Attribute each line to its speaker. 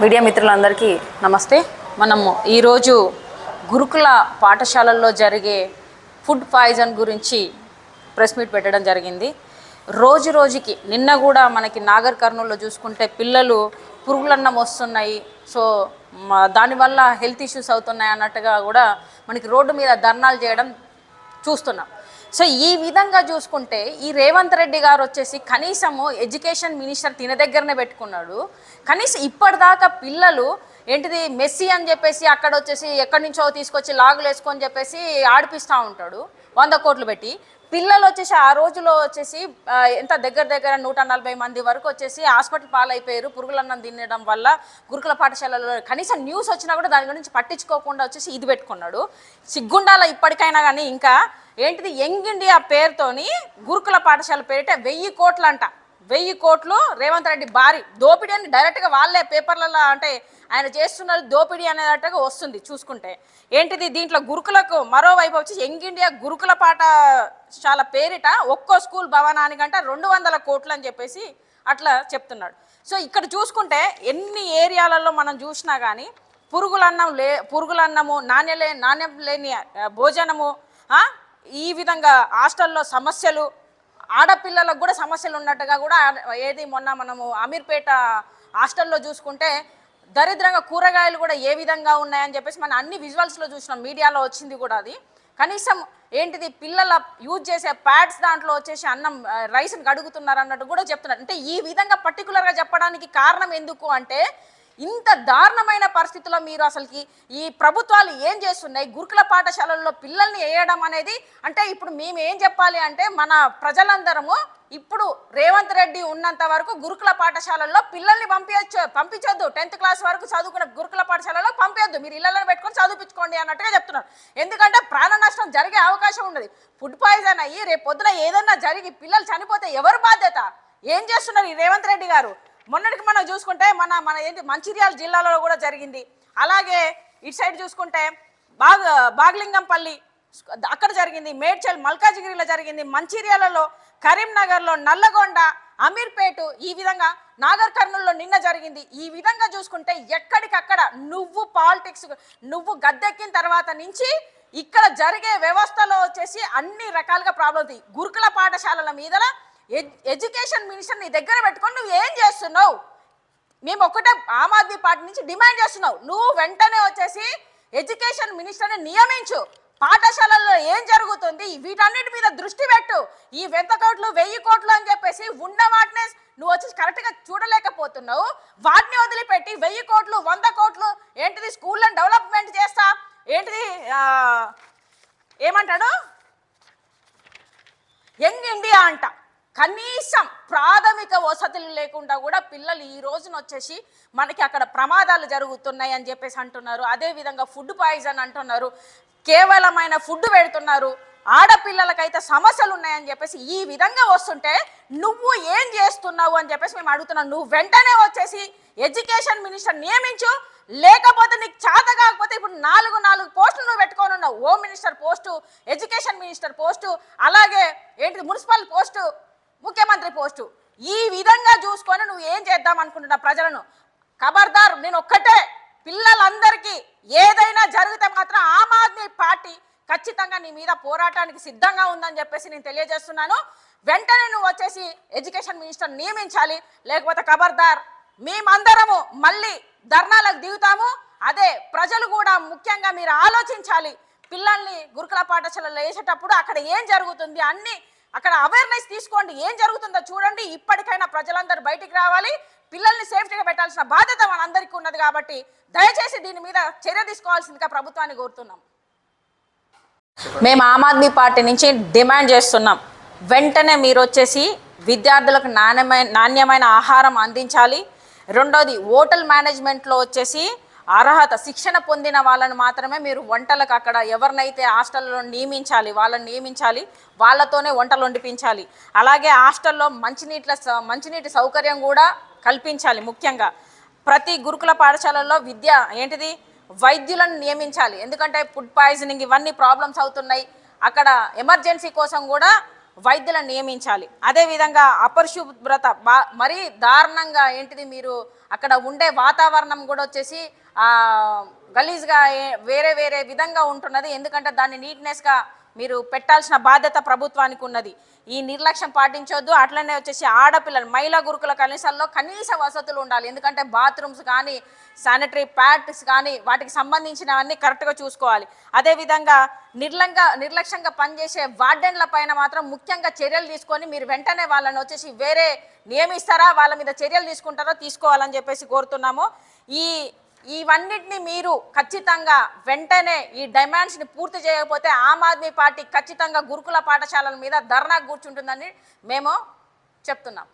Speaker 1: Media మిత్రులందరికీ నమస్తే. మనము ఈరోజు గురుకుల పాఠశాలల్లో జరిగే ఫుడ్ పాయిజన్ గురించి ప్రెస్ మీట్ పెట్టడం జరిగింది. రోజు రోజుకి నిన్న కూడా మనకి నాగర్ కర్నూలులో చూసుకుంటే పిల్లలు పురుగులన్నం వస్తున్నాయి, సో దానివల్ల హెల్త్ ఇష్యూస్ అవుతున్నాయి అన్నట్టుగా కూడా మనకి రోడ్డు మీద ధర్నాలు చేయడం చూస్తున్నాం. సో ఈ విధంగా చూసుకుంటే ఈ రేవంత్ రెడ్డి గారు వచ్చేసి కనీసము ఎడ్యుకేషన్ మినిస్టర్ తిన దగ్గరనే పెట్టుకున్నాడు. కనీసం ఇప్పటిదాకా పిల్లలు ఏంటిది మెస్సీ అని చెప్పేసి అక్కడ వచ్చేసి ఎక్కడి నుంచో తీసుకొచ్చి లాగులు వేసుకొని చెప్పేసి ఆడిపిస్తూ ఉంటాడు 100 కోట్లు పెట్టి. పిల్లలు వచ్చేసి ఆ రోజులో వచ్చేసి ఎంత దగ్గర 140 మంది వరకు వచ్చేసి హాస్పిటల్ పాలైపోయారు పురుగులన్నం తినడం వల్ల. గురుకుల పాఠశాలలో కనీసం న్యూస్ వచ్చినా కూడా దాని గురించి పట్టించుకోకుండా వచ్చేసి ఇది పెట్టుకున్నాడు. సిగ్గుండాల ఇప్పటికైనా కానీ ఇంకా ఏంటిది యంగ్ ఇండియా పేరుతోని గురుకుల పాఠశాల పేరిట 1000 కోట్లు అంట. 1000 కోట్లు రేవంత్ రెడ్డి భారీ దోపిడీ అని డైరెక్ట్గా వాళ్ళే పేపర్లలో అంటే ఆయన చేస్తున్నారు దోపిడీ అనేటట్టుగా వస్తుంది చూసుకుంటే. ఏంటిది దీంట్లో గురుకులకు మరోవైపు వచ్చి యంగ్ ఇండియా గురుకుల పాఠశాల పేరిట ఒక్కో స్కూల్ భవనానికంట 200 కోట్లు అని చెప్పేసి అట్లా చెప్తున్నాడు. సో ఇక్కడ చూసుకుంటే ఎన్ని ఏరియాలలో మనం చూసినా కానీ పురుగులన్నము నాణ్యం లేని భోజనము, ఈ విధంగా హాస్టల్లో సమస్యలు, ఆడపిల్లలకు కూడా సమస్యలు ఉన్నట్టుగా కూడా ఏది మొన్న మనము అమీర్పేట హాస్టల్లో చూసుకుంటే దరిద్రంగా కూరగాయలు కూడా ఏ విధంగా ఉన్నాయని చెప్పేసి మనం అన్ని విజువల్స్లో చూసినాం, మీడియాలో వచ్చింది కూడా అది. కనీసం ఏంటిది పిల్లల యూజ్ చేసే ప్యాడ్స్ దాంట్లో వచ్చేసి అన్నం రైస్ని కడుగుతున్నారు అన్నట్టు కూడా చెప్తున్నారు. అంటే ఈ విధంగా పర్టికులర్గా చెప్పడానికి కారణం ఎందుకు అంటే ఇంత దారుణమైన పరిస్థితుల్లో మీరు అసలుకి ఈ ప్రభుత్వాలు ఏం చేస్తున్నాయి గురుకుల పాఠశాలల్లో పిల్లల్ని వేయడం అనేది. అంటే ఇప్పుడు మేము ఏం చెప్పాలి అంటే మన ప్రజలందరము ఇప్పుడు రేవంత్ రెడ్డి ఉన్నంత వరకు గురుకుల పాఠశాలల్లో పిల్లల్ని పంపించొద్దు. 10th క్లాస్ వరకు చదువుకున్న గురుకుల పాఠశాలలో పంపించొద్దు, మీరు ఇళ్లలో పెట్టుకొని చదివించుకోండి అన్నట్టుగా చెప్తున్నారు. ఎందుకంటే ప్రాణ నష్టం జరిగే అవకాశం ఉన్నది. ఫుడ్ పాయిజన్ అయ్యి రేపు పొద్దున ఏదన్నా జరిగి పిల్లలు చనిపోతే ఎవరు బాధ్యత? ఏం చేస్తున్నారు ఈ రేవంత్ రెడ్డి గారు? మొన్నటికి మనం చూసుకుంటే మన ఏంటి మంచిర్యాల జిల్లాలో కూడా జరిగింది. అలాగే ఇటు సైడ్ చూసుకుంటే బాగ్లింగంపల్లి అక్కడ జరిగింది, మేడ్చల్ మల్కాజిగిరిలో జరిగింది, మంచిర్యాలలో, కరీంనగర్లో, నల్లగొండ, అమీర్పేట, ఈ విధంగా నాగర్ కర్నూలులో నిన్న జరిగింది. ఈ విధంగా చూసుకుంటే ఎక్కడికక్కడ నువ్వు గద్దెక్కిన తర్వాత నుంచి ఇక్కడ జరిగే వ్యవస్థలో వచ్చేసి అన్ని రకాలుగా ప్రాబ్లమ్స్. గురుకుల పాఠశాలల మీద ఎడ్యుకేషన్ మినిస్టర్ నీ దగ్గర పెట్టుకొని నువ్వు ఏం చేస్తున్నావు? మేము ఒకటే ఆమ్ ఆద్మీ పార్టీ నుంచి డిమాండ్ చేస్తున్నావు, నువ్వు వెంటనే వచ్చేసి ఎడ్యుకేషన్ మినిస్టర్ని నియమించు. పాఠశాలల్లో ఏం జరుగుతుంది వీటన్నిటి మీద దృష్టి పెట్టు. ఈ 100 కోట్లు 1000 కోట్లు అని చెప్పేసి ఉన్న వాటినే నువ్వు వచ్చేసి కరెక్ట్గా చూడలేకపోతున్నావు. వాటిని వదిలిపెట్టి 1000 కోట్లు 100 కోట్లు ఏంటిది స్కూళ్ళని డెవలప్మెంట్ చేస్తా, ఏంటిది ఏమంటాడు యంగ్ ఇండియా అంట. కనీసం ప్రాథమిక వసతులు లేకుండా కూడా పిల్లలు ఈ రోజున వచ్చేసి మనకి అక్కడ ప్రమాదాలు జరుగుతున్నాయి అని చెప్పేసి అంటున్నారు. అదేవిధంగా ఫుడ్ పాయిజన్ అంటున్నారు, కేవలమైన ఫుడ్ పెడుతున్నారు, ఆడపిల్లలకైతే సమస్యలు ఉన్నాయని చెప్పేసి ఈ విధంగా వస్తుంటే నువ్వు ఏం చేస్తున్నావు అని చెప్పేసి మేము అడుగుతున్నాం. నువ్వు వెంటనే వచ్చేసి ఎడ్యుకేషన్ మినిస్టర్ నియమించు, లేకపోతే నీకు చేత కాకపోతే ఇప్పుడు 4 పోస్టులు నువ్వు పెట్టుకొని ఉన్నావు. Home minister post, education minister post, అలాగే ఏంటి మున్సిపల్ పోస్టు, ముఖ్యమంత్రి పోస్టు. ఈ విధంగా చూసుకొని నువ్వు ఏం చేద్దాం అనుకుంటున్నా ప్రజలను? ఖబర్దార్, నేను ఒక్కటే, పిల్లలందరికీ ఏదైనా జరిగితే మాత్రం ఆమ్ ఆద్మీ పార్టీ ఖచ్చితంగా నీ మీద పోరాటానికి సిద్ధంగా ఉందని చెప్పేసి నేను తెలియజేస్తున్నాను. వెంటనే నువ్వు వచ్చేసి ఎడ్యుకేషన్ మినిస్టర్ నియమించాలి, లేకపోతే ఖబర్దార్ మేమందరము మళ్ళీ ధర్నాలకు దిగుతాము. అదే ప్రజలు కూడా ముఖ్యంగా మీరు ఆలోచించాలి. పిల్లల్ని గురుకుల పాఠశాలలో వేసేటప్పుడు అక్కడ ఏం జరుగుతుంది అన్ని అక్కడ అవేర్నెస్ తీసుకోండి, ఏం జరుగుతుందో చూడండి. ఇప్పటికైనా ప్రజలందరూ బయటికి రావాలి, పిల్లల్ని సేఫ్టీగా పెట్టాల్సిన బాధ్యత మనందరికీ ఉన్నది. కాబట్టి దయచేసి దీని మీద చర్య తీసుకోవాల్సిందిగా ప్రభుత్వాన్ని కోరుతున్నాం. మేము ఆమ్ ఆద్మీ పార్టీ నుంచి డిమాండ్ చేస్తున్నాం, వెంటనే మీరు వచ్చేసి విద్యార్థులకు నాణ్యమైన ఆహారం అందించాలి. రెండోది హోటల్ మేనేజ్మెంట్లో వచ్చేసి అర్హత శిక్షణ పొందిన వాళ్ళని మాత్రమే మీరు వంటలకు అక్కడ ఎవరినైతే హాస్టల్లో వాళ్ళని నియమించాలి, వాళ్ళతోనే వంటలు వండిపించాలి. అలాగే హాస్టల్లో మంచినీటి సౌకర్యం కూడా కల్పించాలి. ముఖ్యంగా ప్రతి గురుకుల పాఠశాలల్లో వైద్యులను నియమించాలి. ఎందుకంటే ఫుడ్ పాయిజనింగ్ ఇవన్నీ ప్రాబ్లమ్స్ అవుతున్నాయి. అక్కడ ఎమర్జెన్సీ కోసం కూడా వైద్యులను నియమించాలి. అదేవిధంగా అపరిశుభ్రత మరీ దారుణంగా ఏంటిది, మీరు అక్కడ ఉండే వాతావరణం కూడా వచ్చేసి గలీజ్గా వేరే వేరే విధంగా ఉంటున్నది. ఎందుకంటే దాన్ని నీట్నెస్గా మీరు పెట్టాల్సిన బాధ్యత ప్రభుత్వానికి ఉన్నది. ఈ నిర్లక్ష్యం పాటించొద్దు. అట్లనే వచ్చేసి ఆడపిల్లలు మహిళా గురుకుల కళాశాలలో కనీస వసతులు ఉండాలి. ఎందుకంటే బాత్రూమ్స్ కానీ శానిటరీ ప్యాడ్స్ కానీ వాటికి సంబంధించినవన్నీ కరెక్ట్గా చూసుకోవాలి. అదేవిధంగా నిర్లక్ష్యంగా పనిచేసే వార్డెన్ల పైన మాత్రం ముఖ్యంగా చర్యలు తీసుకొని మీరు వెంటనే వాళ్ళని వచ్చేసి వేరే నియమిస్తారా, వాళ్ళ మీద చర్యలు తీసుకుంటారో తీసుకోవాలని చెప్పేసి కోరుతున్నాము. ఇవన్నిటిని మీరు ఖచ్చితంగా వెంటనే ఈ డిమాండ్స్ని పూర్తి చేయకపోతే ఆమ్ ఆద్మీ పార్టీ ఖచ్చితంగా గురుకుల పాఠశాలల మీద ధర్నా కూర్చుంటుందని మేము చెప్తున్నాం.